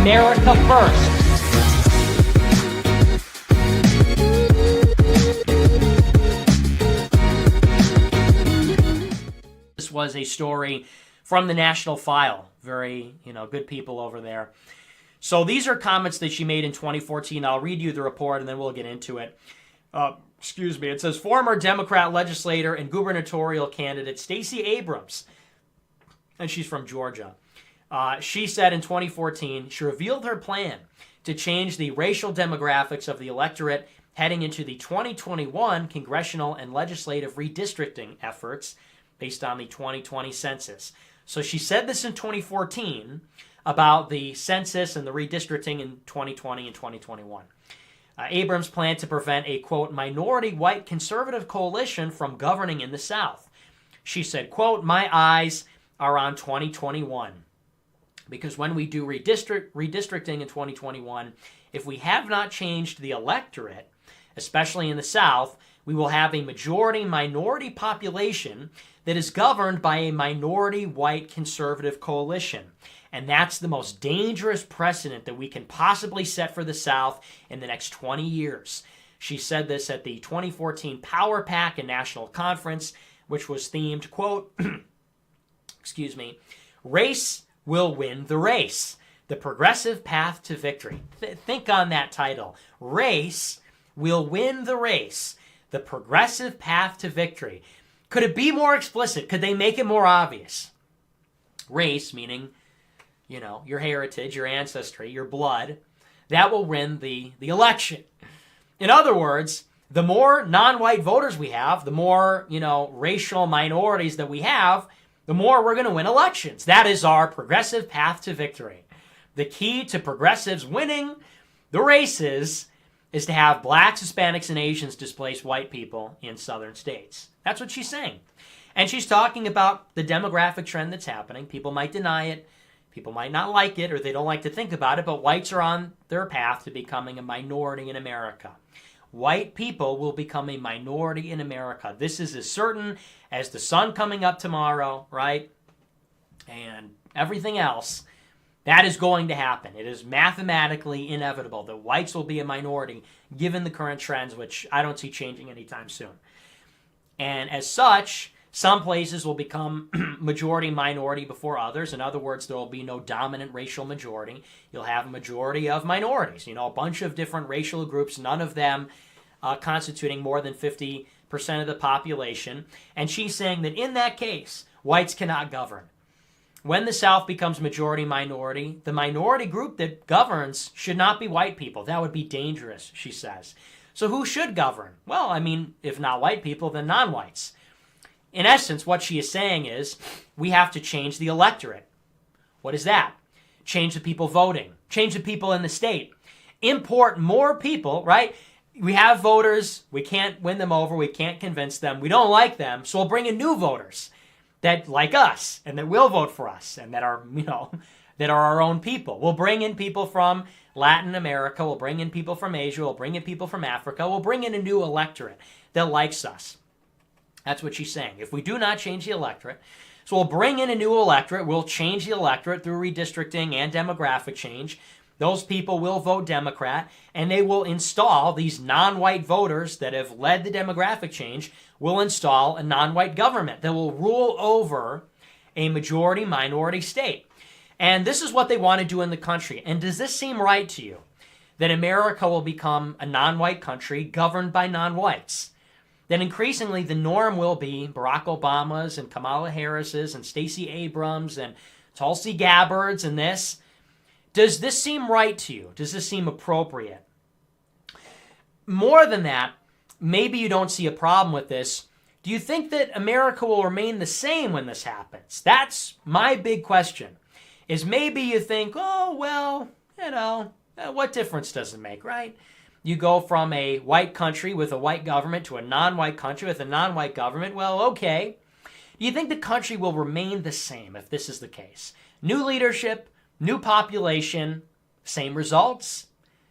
America first. This was a story from the National File. Very, good people over there. So these are comments that she made in 2014. I'll read you the report and then we'll get into it. It says, former Democrat legislator and gubernatorial candidate Stacey Abrams, and she's from Georgia. She said in 2014, she revealed her plan to change the racial demographics of the electorate heading into the 2021 congressional and legislative redistricting efforts based on the 2020 census. So she said this in 2014 about the census and the redistricting in 2020 and 2021. Abrams planned to prevent a, quote, minority white conservative coalition from governing in the South. She said, quote, my eyes are on 2021. Because when we do redistricting in 2021, if we have not changed the electorate, especially in the South, we will have a majority-minority population that is governed by a minority white conservative coalition. And that's the most dangerous precedent that we can possibly set for the South in the next 20 years. She said this at the 2014 Power Pack and National Conference, which was themed, quote, race will win the race. The progressive path to victory. Think on that title. Race will win the race. The progressive path to victory. Could it be more explicit? Could they make it more obvious? Race, meaning, your heritage, your ancestry, your blood, that will win the election. In other words, the more non-white voters we have, the more, racial minorities that we have, the more we're going to win elections. That is our progressive path to victory. The key to progressives winning the races is to have blacks, Hispanics, and Asians displace white people in southern states. That's what she's saying. And she's talking about the demographic trend that's happening. People might deny it. People might not like it, or they don't like to think about it, but whites are on their path to becoming a minority in America. White people will become a minority in America. This is as certain as the sun coming up tomorrow, right? And everything else. That is going to happen. It is mathematically inevitable that whites will be a minority given the current trends, which I don't see changing anytime soon. And as such, some places will become majority-minority before others. In other words, there will be no dominant racial majority. You'll have a majority of minorities, a bunch of different racial groups, none of them constituting more than 50% of the population. And she's saying that in that case, whites cannot govern. When the South becomes majority-minority, the minority group that governs should not be white people. That would be dangerous, she says. So who should govern? Well, if not white people, then non-whites. In essence, what she is saying is we have to change the electorate. What is that? Change the people voting. Change the people in the state. Import more people, right? We have voters. We can't win them over. We can't convince them. We don't like them. So we'll bring in new voters that like us and that will vote for us and that are, that are our own people. We'll bring in people from Latin America. We'll bring in people from Asia. We'll bring in people from Africa. We'll bring in a new electorate that likes us. That's what she's saying. If we do not change the electorate, so we'll bring in a new electorate. We'll change the electorate through redistricting and demographic change. Those people will vote Democrat, and they will install these non-white voters that have led the demographic change, will install a non-white government that will rule over a majority-minority state. And this is what they want to do in the country. And does this seem right to you? That America will become a non-white country governed by non-whites? That increasingly the norm will be Barack Obama's and Kamala Harris's and Stacey Abrams and Tulsi Gabbard's and this. Does this seem right to you? Does this seem appropriate? More than that, maybe you don't see a problem with this. Do you think that America will remain the same when this happens? That's my big question. Is maybe you think, oh, well, what difference does it make, right? You go from a white country with a white government to a non-white country with a non-white government. Well, okay. Do you think the country will remain the same if this is the case? New leadership, new population, same results,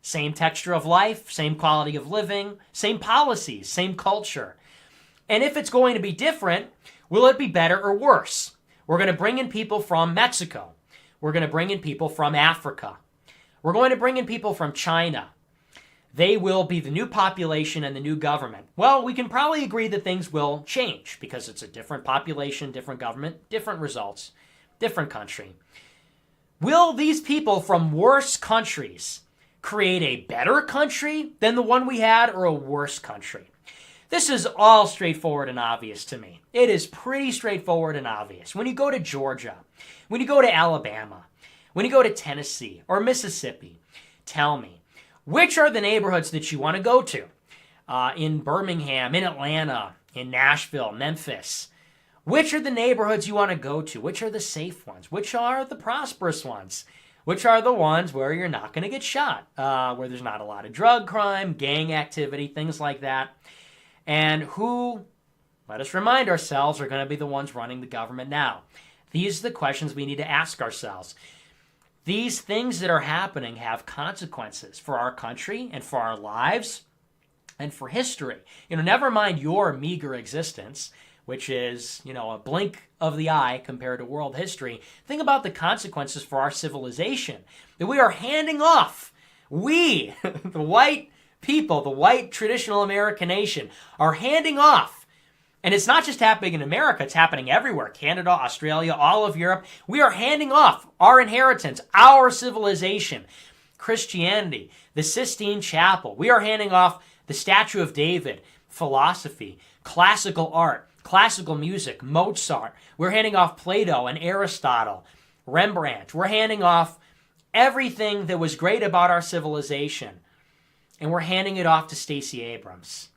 same texture of life, same quality of living, same policies, same culture. And if it's going to be different, will it be better or worse? We're going to bring in people from Mexico. We're going to bring in people from Africa. We're going to bring in people from China. They will be the new population and the new government. Well, we can probably agree that things will change because it's a different population, different government, different results, different country. Will these people from worse countries create a better country than the one we had or a worse country? This is all straightforward and obvious to me. It is pretty straightforward and obvious. When you go to Georgia, when you go to Alabama, when you go to Tennessee or Mississippi, tell me, which are the neighborhoods that you want to go to? In Birmingham, in Atlanta, in Nashville, Memphis. Which are the neighborhoods you want to go to? Which are the safe ones? Which are the prosperous ones? Which are the ones where you're not going to get shot, where there's not a lot of drug crime, gang activity, things like that? And who, let us remind ourselves, are going to be the ones running the government now? These are the questions we need to ask ourselves. These things that are happening have consequences for our country and for our lives and for history. Never mind your meager existence, which is, a blink of the eye compared to world history. Think about the consequences for our civilization that we are handing off. We, the white people, the white traditional American nation, are handing off. And it's not just happening in America, it's happening everywhere. Canada, Australia, all of Europe. We are handing off our inheritance, our civilization, Christianity, the Sistine Chapel. We are handing off the Statue of David, philosophy, classical art, classical music, Mozart. We're handing off Plato and Aristotle, Rembrandt. We're handing off everything that was great about our civilization. And we're handing it off to Stacey Abrams.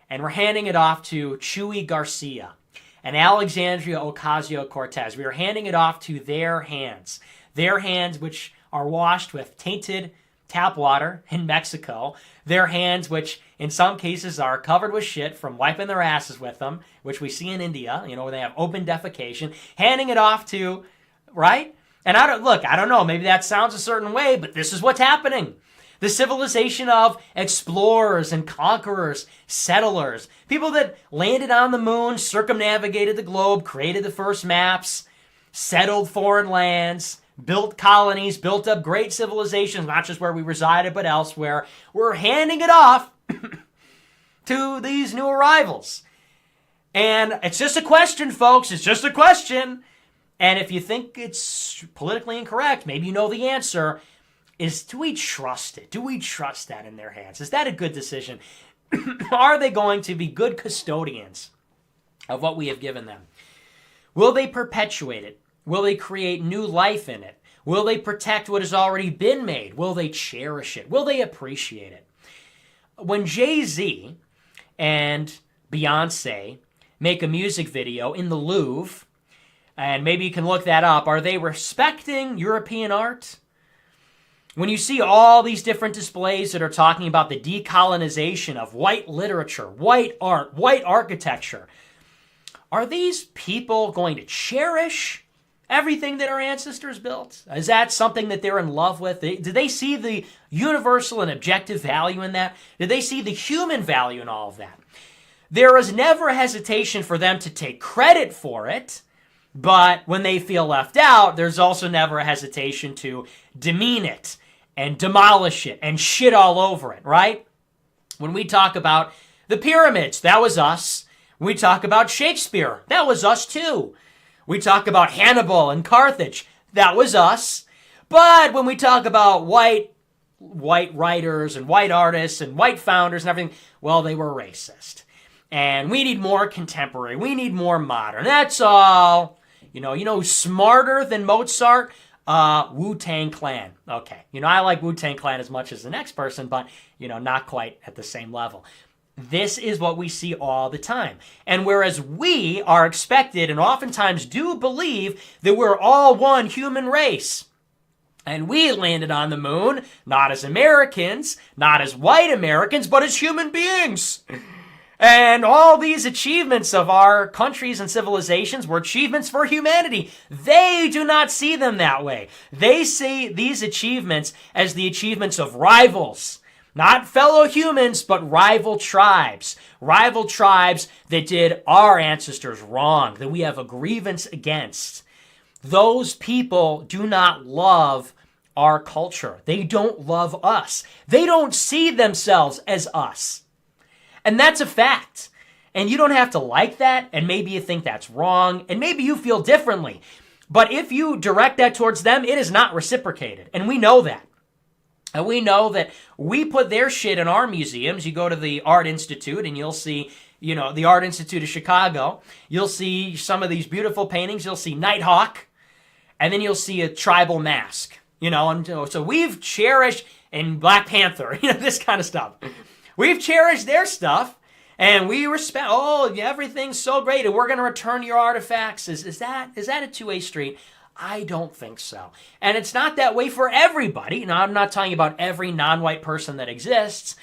And we're handing it off to Chuy Garcia and Alexandria Ocasio-Cortez. We are handing it off to their hands which are washed with tainted tap water in Mexico, their hands which in some cases are covered with shit from wiping their asses with them, which we see in India, where they have open defecation, handing it off to, right? And I don't know, maybe that sounds a certain way, but this is what's happening. The civilization of explorers and conquerors, settlers, people that landed on the moon, circumnavigated the globe, created the first maps, settled foreign lands, built colonies, built up great civilizations, not just where we resided, but elsewhere. We're handing it off to these new arrivals. And it's just a question, folks. It's just a question. And if you think it's politically incorrect, maybe you know the answer. Do we trust it? Do we trust that in their hands? Is that a good decision? Are they going to be good custodians of what we have given them? Will they perpetuate it? Will they create new life in it? Will they protect what has already been made? Will they cherish it? Will they appreciate it? When Jay-Z and Beyonce make a music video in the Louvre, and maybe you can look that up, are they respecting European art? When you see all these different displays that are talking about the decolonization of white literature, white art, white architecture, are these people going to cherish everything that our ancestors built? Is that something that they're in love with? Do they see the universal and objective value in that? Do they see the human value in all of that? There is never hesitation for them to take credit for it, but when they feel left out, there's also never a hesitation to demean it and demolish it and shit all over it, right? When we talk about the pyramids, that was us. We talk about Shakespeare, that was us too. We talk about Hannibal and Carthage, that was us. But when we talk about white writers and white artists and white founders and everything, well, they were racist. And we need more contemporary. We need more modern. That's all. You know who's smarter than Mozart? Wu-Tang Clan. Okay. I like Wu-Tang Clan as much as the next person, but, not quite at the same level. This is what we see all the time. And whereas we are expected and oftentimes do believe that we're all one human race, and we landed on the moon, not as Americans, not as white Americans, but as human beings. And all these achievements of our countries and civilizations were achievements for humanity. They do not see them that way. They see these achievements as the achievements of rivals. Not fellow humans, but rival tribes. Rival tribes that did our ancestors wrong, that we have a grievance against. Those people do not love our culture. They don't love us. They don't see themselves as us. And that's a fact. And you don't have to like that, and maybe you think that's wrong, and maybe you feel differently. But if you direct that towards them, it is not reciprocated. And we know that. And we know that we put their shit in our museums. You go to the Art Institute and you'll see, the Art Institute of Chicago. You'll see some of these beautiful paintings. You'll see Nighthawk. And then you'll see a tribal mask. And so we've cherished, and Black Panther, this kind of stuff. We've cherished their stuff. And we respect, everything's so great. And we're going to return your artifacts. Is that a two-way street? I don't think so. And it's not that way for everybody. Now, I'm not talking about every non-white person that exists,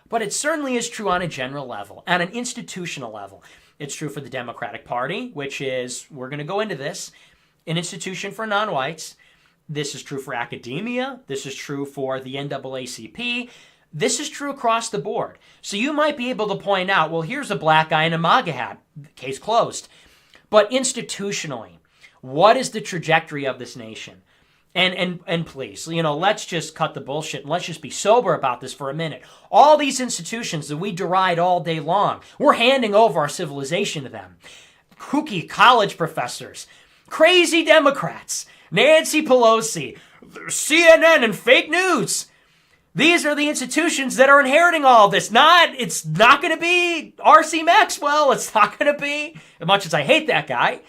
but it certainly is true on a general level, on an institutional level. It's true for the Democratic Party, which is, we're going to go into this, an institution for non-whites. This is true for academia. This is true for the NAACP. This is true across the board. So you might be able to point out, well, here's a black guy in a MAGA hat. Case closed. But institutionally, what is the trajectory of this nation? And please, let's just cut the bullshit and let's just be sober about this for a minute. All these institutions that we deride all day long, we're handing over our civilization to them. Kooky college professors, crazy Democrats, Nancy Pelosi, CNN and fake news. These are the institutions that are inheriting all this. It's not going to be R.C. Maxwell. It's not going to be, as much as I hate that guy,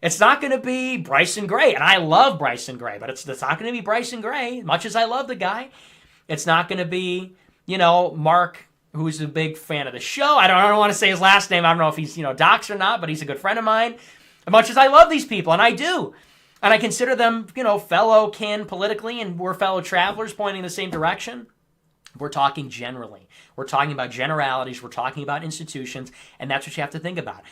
it's not going to be Bryson Gray. And I love Bryson Gray, but it's not going to be Bryson Gray, much as I love the guy. It's not going to be, Mark, who's a big fan of the show. I don't want to say his last name. I don't know if he's, doxed or not, but he's a good friend of mine. As much as I love these people, and I do. And I consider them, fellow kin politically, and we're fellow travelers pointing in the same direction. We're talking generally. We're talking about generalities. We're talking about institutions, and that's what you have to think about.